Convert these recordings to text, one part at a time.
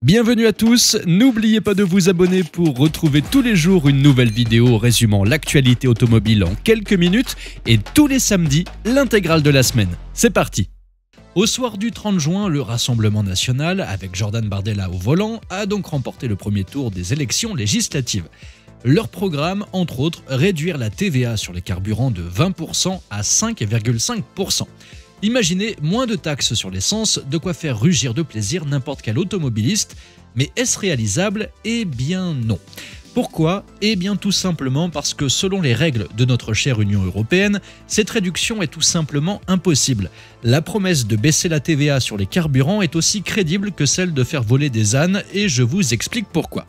Bienvenue à tous, n'oubliez pas de vous abonner pour retrouver tous les jours une nouvelle vidéo résumant l'actualité automobile en quelques minutes et tous les samedis, l'intégrale de la semaine. C'est parti! Au soir du 30 juin, le Rassemblement national, avec Jordan Bardella au volant, a donc remporté le premier tour des élections législatives. Leur programme, entre autres, réduire la TVA sur les carburants de 20% à 5,5%. Imaginez moins de taxes sur l'essence, de quoi faire rugir de plaisir n'importe quel automobiliste. Mais est-ce réalisable? Eh bien non. Pourquoi? Eh bien tout simplement parce que selon les règles de notre chère Union européenne, cette réduction est tout simplement impossible. La promesse de baisser la TVA sur les carburants est aussi crédible que celle de faire voler des ânes et je vous explique pourquoi.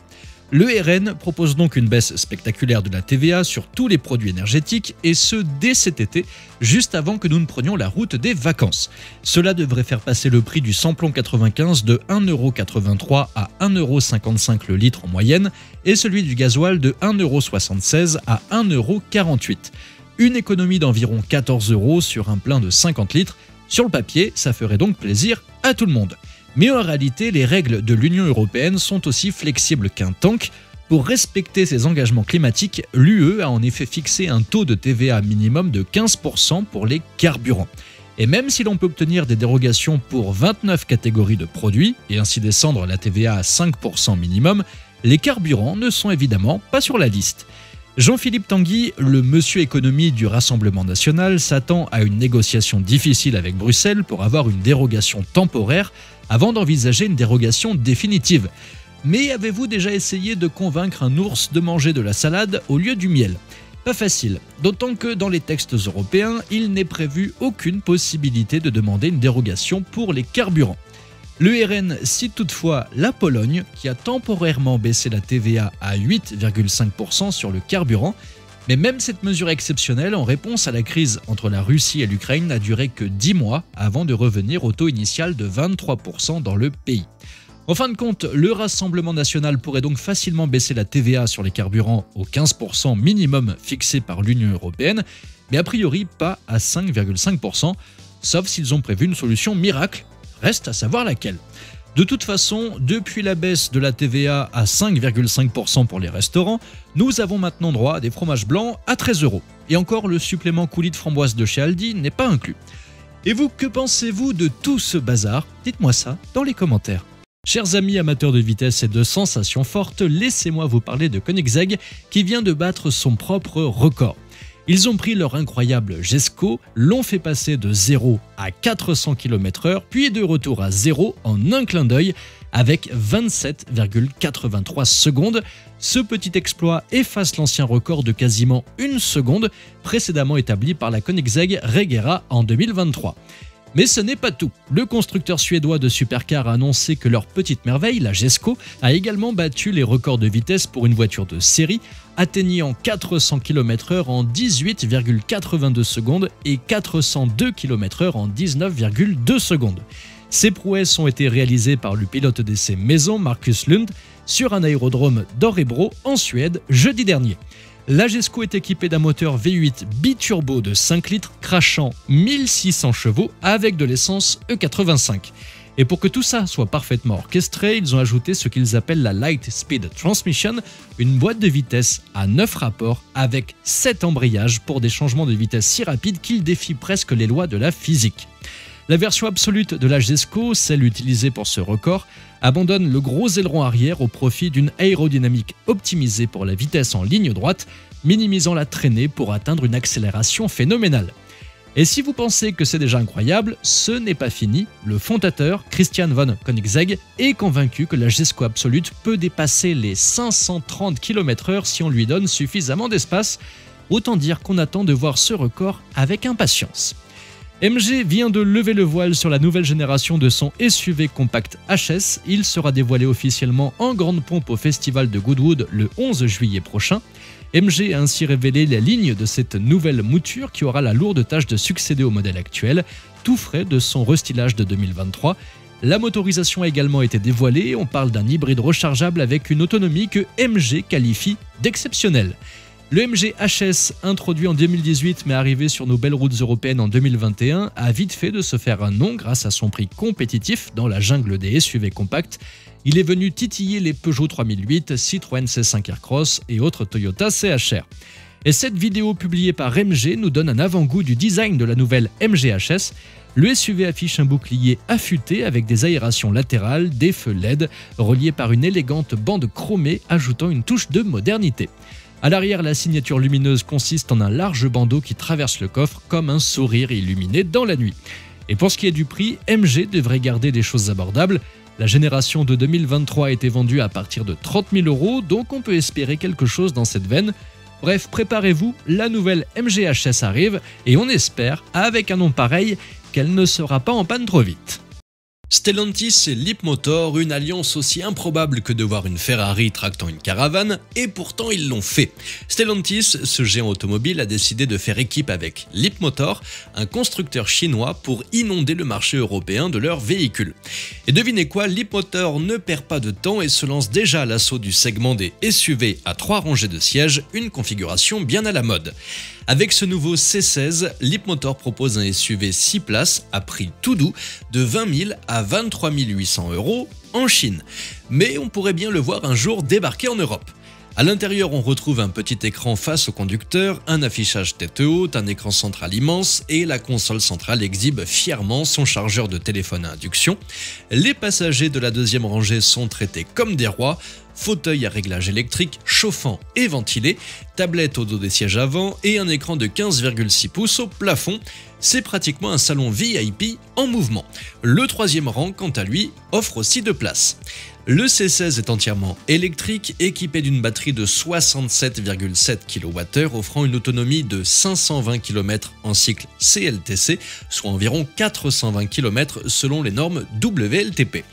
Le RN propose donc une baisse spectaculaire de la TVA sur tous les produits énergétiques et ce dès cet été, juste avant que nous ne prenions la route des vacances. Cela devrait faire passer le prix du samplon 95 de 1,83€ à 1,55€ le litre en moyenne et celui du gasoil de 1,76€ à 1,48€. Une économie d'environ 14€ sur un plein de 50 litres. Sur le papier, ça ferait donc plaisir à tout le monde. Mais en réalité, les règles de l'Union européenne sont aussi flexibles qu'un tank. Pour respecter ses engagements climatiques, l'UE a en effet fixé un taux de TVA minimum de 15% pour les carburants. Et même si l'on peut obtenir des dérogations pour 29 catégories de produits, et ainsi descendre la TVA à 5% minimum, les carburants ne sont évidemment pas sur la liste. Jean-Philippe Tanguy, le monsieur économie du Rassemblement national, s'attend à une négociation difficile avec Bruxelles pour avoir une dérogation temporaire avant d'envisager une dérogation définitive. Mais avez-vous déjà essayé de convaincre un ours de manger de la salade au lieu du miel? Pas facile, d'autant que dans les textes européens, il n'est prévu aucune possibilité de demander une dérogation pour les carburants. Le RN cite toutefois la Pologne qui a temporairement baissé la TVA à 8,5% sur le carburant, mais même cette mesure exceptionnelle en réponse à la crise entre la Russie et l'Ukraine n'a duré que 10 mois avant de revenir au taux initial de 23% dans le pays. En fin de compte, le Rassemblement national pourrait donc facilement baisser la TVA sur les carburants au 15% minimum fixé par l'Union européenne, mais a priori pas à 5,5%, sauf s'ils ont prévu une solution miracle. Reste à savoir laquelle. De toute façon, depuis la baisse de la TVA à 5,5% pour les restaurants, nous avons maintenant droit à des fromages blancs à 13€. Et encore, le supplément coulis de framboise de chez Aldi n'est pas inclus. Et vous, que pensez-vous de tout ce bazar? Dites-moi ça dans les commentaires. Chers amis amateurs de vitesse et de sensations fortes, laissez-moi vous parler de Koenigsegg qui vient de battre son propre record. Ils ont pris leur incroyable Jesko, l'ont fait passer de 0 à 400 km/h, puis de retour à 0 en un clin d'œil avec 27,83 secondes. Ce petit exploit efface l'ancien record de quasiment 1 seconde, précédemment établi par la Koenigsegg Regera en 2023. Mais ce n'est pas tout. Le constructeur suédois de supercar a annoncé que leur petite merveille, la Jesko, a également battu les records de vitesse pour une voiture de série, atteignant 400 km/h en 18,82 secondes et 402 km/h en 19,2 secondes. Ces prouesses ont été réalisées par le pilote d'essai maison Marcus Lund sur un aérodrome d'Örebro en Suède jeudi dernier. La Jesko est équipée d'un moteur V8 biturbo de 5 litres crachant 1600 chevaux avec de l'essence E85. Et pour que tout ça soit parfaitement orchestré, ils ont ajouté ce qu'ils appellent la Light Speed Transmission, une boîte de vitesse à 9 rapports avec 7 embrayages pour des changements de vitesse si rapides qu'ils défient presque les lois de la physique. La version absolue de la Jesko, celle utilisée pour ce record, abandonne le gros aileron arrière au profit d'une aérodynamique optimisée pour la vitesse en ligne droite, minimisant la traînée pour atteindre une accélération phénoménale. Et si vous pensez que c'est déjà incroyable, ce n'est pas fini. Le fondateur, Christian von Koenigsegg, est convaincu que la Jesko Absolute peut dépasser les 530 km/h si on lui donne suffisamment d'espace. Autant dire qu'on attend de voir ce record avec impatience. MG vient de lever le voile sur la nouvelle génération de son SUV compact HS. Il sera dévoilé officiellement en grande pompe au festival de Goodwood le 11 juillet prochain. MG a ainsi révélé la ligne de cette nouvelle mouture qui aura la lourde tâche de succéder au modèle actuel, tout frais de son restylage de 2023. La motorisation a également été dévoilée, on parle d'un hybride rechargeable avec une autonomie que MG qualifie d'exceptionnelle. Le MG HS, introduit en 2018 mais arrivé sur nos belles routes européennes en 2021, a vite fait de se faire un nom grâce à son prix compétitif dans la jungle des SUV compacts. il est venu titiller les Peugeot 3008, Citroën C5 Aircross et autres Toyota CHR. Et cette vidéo publiée par MG nous donne un avant-goût du design de la nouvelle MG HS. Le SUV affiche un bouclier affûté avec des aérations latérales, des feux LED, reliés par une élégante bande chromée ajoutant une touche de modernité. À l'arrière, la signature lumineuse consiste en un large bandeau qui traverse le coffre comme un sourire illuminé dans la nuit. Et pour ce qui est du prix, MG devrait garder des choses abordables. La génération de 2023 a été vendue à partir de 30 000 €, donc on peut espérer quelque chose dans cette veine. Bref, préparez-vous, la nouvelle MG HS arrive et on espère, avec un nom pareil, qu'elle ne sera pas en panne trop vite. Stellantis et Leapmotor, une alliance aussi improbable que de voir une Ferrari tractant une caravane, et pourtant ils l'ont fait. Stellantis, ce géant automobile, a décidé de faire équipe avec Leapmotor, un constructeur chinois, pour inonder le marché européen de leurs véhicules. Et devinez quoi, Leapmotor ne perd pas de temps et se lance déjà à l'assaut du segment des SUV à 3 rangées de sièges, une configuration bien à la mode. Avec ce nouveau C16, Leapmotor propose un SUV 6 places à prix tout doux de 20 000 à 23 800 € en Chine. Mais on pourrait bien le voir un jour débarquer en Europe. À l'intérieur, on retrouve un petit écran face au conducteur, un affichage tête haute, un écran central immense et la console centrale exhibe fièrement son chargeur de téléphone à induction. Les passagers de la deuxième rangée sont traités comme des rois. Fauteuil à réglage électrique, chauffant et ventilé, tablette au dos des sièges avant et un écran de 15,6 pouces au plafond. C'est pratiquement un salon VIP en mouvement. Le troisième rang, quant à lui, offre aussi 2 places. Le C16 est entièrement électrique, équipé d'une batterie de 67,7 kWh, offrant une autonomie de 520 km en cycle CLTC, soit environ 420 km selon les normes WLTP.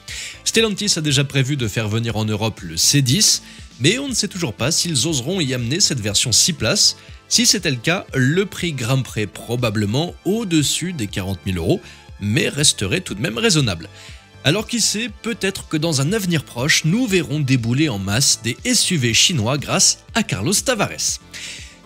Stellantis a déjà prévu de faire venir en Europe le C10, mais on ne sait toujours pas s'ils oseront y amener cette version 6 places. Si c'était le cas, le prix grimperait probablement au-dessus des 40 000 €, mais resterait tout de même raisonnable. Alors qui sait, peut-être que dans un avenir proche, nous verrons débouler en masse des SUV chinois grâce à Carlos Tavares.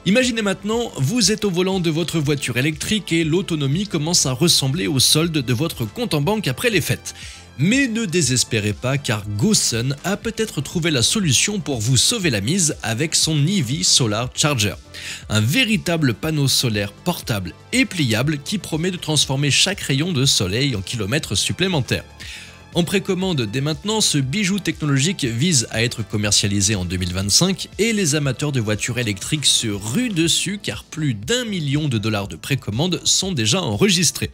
Imaginez maintenant, vous êtes au volant de votre voiture électrique et l'autonomie commence à ressembler au solde de votre compte en banque après les fêtes. Mais ne désespérez pas car Gosun a peut-être trouvé la solution pour vous sauver la mise avec son EV Solar Charger. Un véritable panneau solaire portable et pliable qui promet de transformer chaque rayon de soleil en kilomètres supplémentaires. En précommande dès maintenant, ce bijou technologique vise à être commercialisé en 2025 et les amateurs de voitures électriques se ruent dessus car plus d'1 million de dollars de précommande sont déjà enregistrés.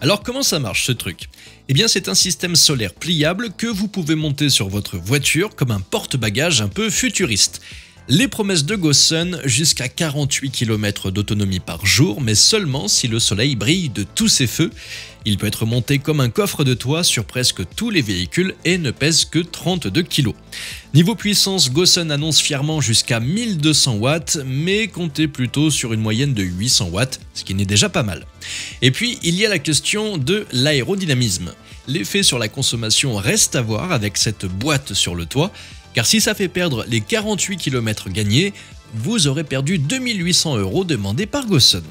Alors comment ça marche ce truc? Eh bien c'est un système solaire pliable que vous pouvez monter sur votre voiture comme un porte-bagages un peu futuriste. Les promesses de Gosun, jusqu'à 48 km d'autonomie par jour, mais seulement si le soleil brille de tous ses feux. Il peut être monté comme un coffre de toit sur presque tous les véhicules et ne pèse que 32 kg. Niveau puissance, Gosun annonce fièrement jusqu'à 1200 watts, mais comptez plutôt sur une moyenne de 800 watts, ce qui n'est déjà pas mal. Et puis, il y a la question de l'aérodynamisme. L'effet sur la consommation reste à voir avec cette boîte sur le toit, car si ça fait perdre les 48 km gagnés, vous aurez perdu 2800 € demandés par Gosun.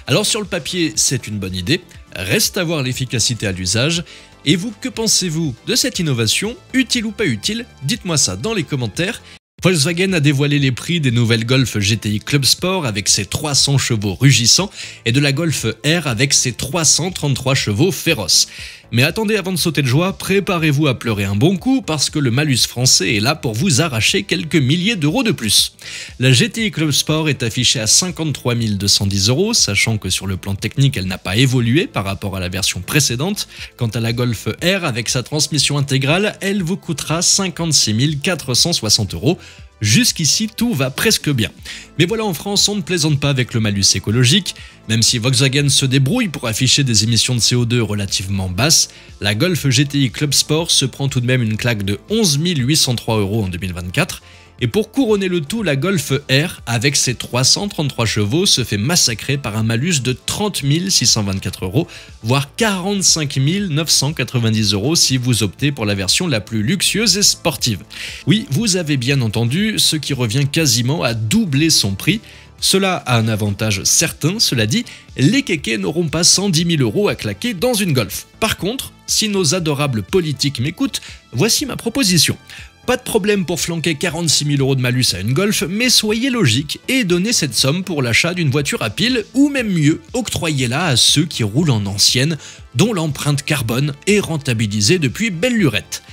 Alors sur le papier, c'est une bonne idée, reste à voir l'efficacité à l'usage. Et vous, que pensez-vous de cette innovation? Utile ou pas utile? Dites-moi ça dans les commentaires. Volkswagen a dévoilé les prix des nouvelles Golf GTI Club Sport avec ses 300 chevaux rugissants et de la Golf R avec ses 333 chevaux féroces. Mais attendez, avant de sauter de joie, préparez-vous à pleurer un bon coup parce que le malus français est là pour vous arracher quelques milliers d'euros de plus. La GTI Club Sport est affichée à 53 210 €, sachant que sur le plan technique, elle n'a pas évolué par rapport à la version précédente. Quant à la Golf R, avec sa transmission intégrale, elle vous coûtera 56 460 €. Jusqu'ici, tout va presque bien. Mais voilà, en France, on ne plaisante pas avec le malus écologique. Même si Volkswagen se débrouille pour afficher des émissions de CO2 relativement basses, la Golf GTI Club Sport se prend tout de même une claque de 11 803 € en 2024. Et pour couronner le tout, la Golf R, avec ses 333 chevaux, se fait massacrer par un malus de 30 624 €, voire 45 990 € si vous optez pour la version la plus luxueuse et sportive. Oui, vous avez bien entendu, ce qui revient quasiment à doubler son prix. Cela a un avantage certain, cela dit, les kékés n'auront pas 110 000 € à claquer dans une Golf. Par contre, Si nos adorables politiques m'écoutent, voici ma proposition. Pas de problème pour flanquer 46 000 € de malus à une Golf, mais soyez logique et donnez cette somme pour l'achat d'une voiture à pile, ou même mieux, octroyez-la à ceux qui roulent en ancienne, dont l'empreinte carbone est rentabilisée depuis belle lurette.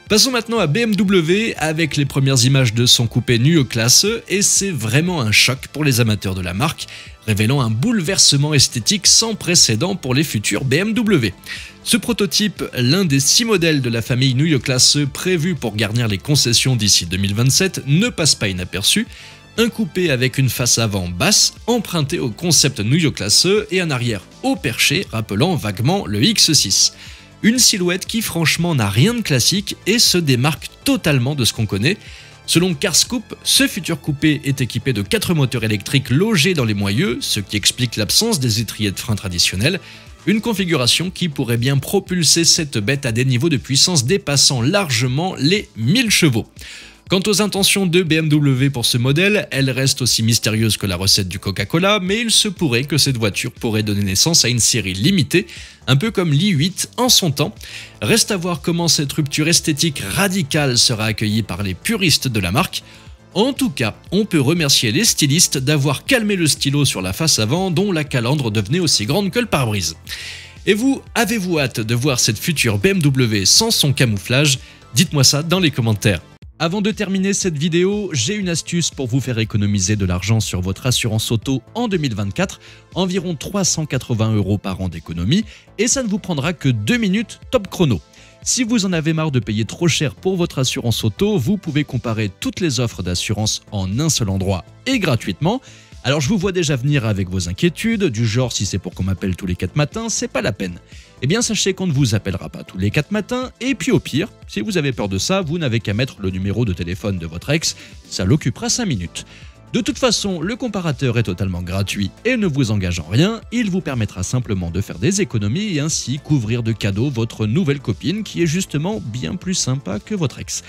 Passons maintenant à BMW avec les premières images de son coupé NUO Classe, et c'est vraiment un choc pour les amateurs de la marque, révélant un bouleversement esthétique sans précédent pour les futurs BMW. Ce prototype, l'un des 6 modèles de la famille NUO Classe prévus pour garnir les concessions d'ici 2027, ne passe pas inaperçu. Un coupé avec une face avant basse, emprunté au concept NUO Classe et un arrière haut perché rappelant vaguement le X6. Une silhouette qui franchement n'a rien de classique et se démarque totalement de ce qu'on connaît. Selon Carscoop, ce futur coupé est équipé de 4 moteurs électriques logés dans les moyeux, ce qui explique l'absence des étriers de frein traditionnels. Une configuration qui pourrait bien propulser cette bête à des niveaux de puissance dépassant largement les 1000 chevaux. Quant aux intentions de BMW pour ce modèle, elles restent aussi mystérieuses que la recette du Coca-Cola, mais il se pourrait que cette voiture pourrait donner naissance à une série limitée, un peu comme l'i8 en son temps. Reste à voir comment cette rupture esthétique radicale sera accueillie par les puristes de la marque. En tout cas, on peut remercier les stylistes d'avoir calmé le stylo sur la face avant dont la calandre devenait aussi grande que le pare-brise. Et vous, avez-vous hâte de voir cette future BMW sans son camouflage? Dites-moi ça dans les commentaires. Avant de terminer cette vidéo, j'ai une astuce pour vous faire économiser de l'argent sur votre assurance auto en 2024, environ 380 € par an d'économie, et ça ne vous prendra que 2 minutes top chrono. Si vous en avez marre de payer trop cher pour votre assurance auto, vous pouvez comparer toutes les offres d'assurance en un seul endroit et gratuitement. Alors je vous vois déjà venir avec vos inquiétudes, du genre si c'est pour qu'on m'appelle tous les 4 matins, c'est pas la peine. Eh bien sachez qu'on ne vous appellera pas tous les 4 matins, et puis au pire, si vous avez peur de ça, vous n'avez qu'à mettre le numéro de téléphone de votre ex, ça l'occupera 5 minutes. De toute façon, le comparateur est totalement gratuit et ne vous engage en rien, il vous permettra simplement de faire des économies et ainsi couvrir de cadeaux votre nouvelle copine qui est justement bien plus sympa que votre ex.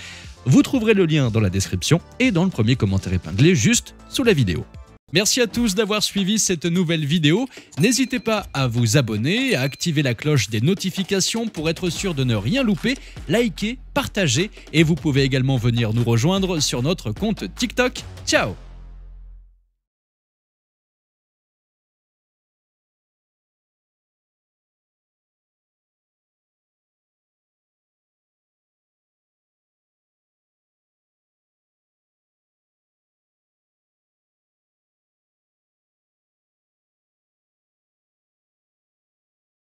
Vous trouverez le lien dans la description et dans le premier commentaire épinglé juste sous la vidéo. Merci à tous d'avoir suivi cette nouvelle vidéo. N'hésitez pas à vous abonner, à activer la cloche des notifications pour être sûr de ne rien louper, liker, partager et vous pouvez également venir nous rejoindre sur notre compte TikTok. Ciao!